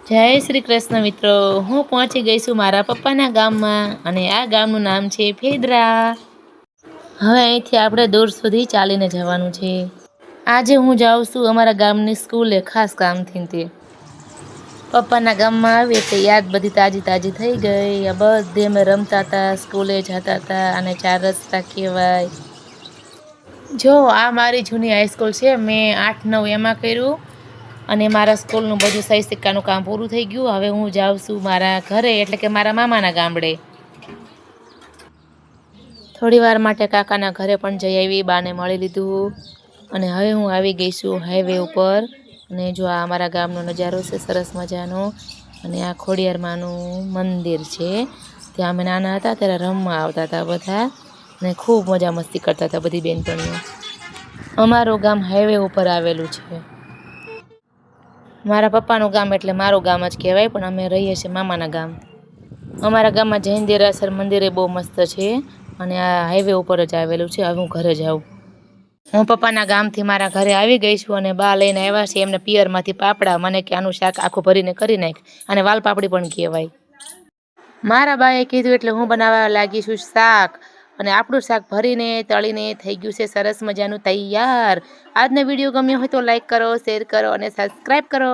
જય શ્રી કૃષ્ણ મિત્રો, હું પહોંચી ગઈ છું મારા પપ્પાના ગામમાં અને આ ગામનું નામ છે ફેદરા। હવે અહીંથી આપણે દૂર સુધી ચાલીને જવાનું છે। આજે હું જાઉં છું અમારા ગામની સ્કૂલે ખાસ કામથી। તે પપ્પાના ગામમાં આવી એટલે યાદ બધી તાજી તાજી થઈ ગઈ। આ બધે અમે રમતા હતા, સ્કૂલે જતા હતા અને 4 રસ્તા કહેવાય। જો આ મારી જૂની હાઈસ્કૂલ છે, મેં 8-9 એમાં કર્યું અને મારા સ્કૂલનું બધું સહી સિક્કાનું કામ પૂરું થઈ ગયું। હવે હું જાઉં છું મારા ઘરે, એટલે કે મારા મામાના ગામડે। થોડી વાર માટે કાકાના ઘરે પણ જઈ આવી, બાને મળી લીધું અને હવે હું આવી ગઈ છું હાઈવે ઉપર। અને જો આ અમારા ગામનો નજારો છે સરસ મજાનો, અને આ ખોડિયારમાંનું મંદિર છે। ત્યાં અમે નાના હતા ત્યારે રમવા આવતા હતા બધા, અને ખૂબ મજા મસ્તી કરતા હતા બધી બેનપણીઓ। અમારું ગામ હાઈવે ઉપર આવેલું છે। મારા પપ્પાનું ગામ એટલે મારું ગામ જ કહેવાય, પણ અમે રહીએ છીએ મામાના ગામ। અમારા ગામમાં જૈન દેરાસર મંદિરે બહુ મસ્ત છે અને આ હાઈવે ઉપર જ આવેલું છે। હવે હું ઘરે જાઉં। હું પપ્પાના ગામથી મારા ઘરે આવી ગઈ છું અને બા લઈને આવ્યા છે એમને પિયરમાંથી પાપડા। મને કે આનું શાક આખું ભરીને કરી નાખ, અને વાલપાપડી પણ કહેવાય। મારા બાએ કીધું એટલે હું બનાવવા લાગી છું શાક, અને આપણું શાક ભરીને તળીને થઈ ગયું છે સરસ મજાનું તૈયાર। આજનો વિડીયો ગમ્યો હોય તો લાઈક કરો, શેર કરો અને સબસ્ક્રાઈબ કરો।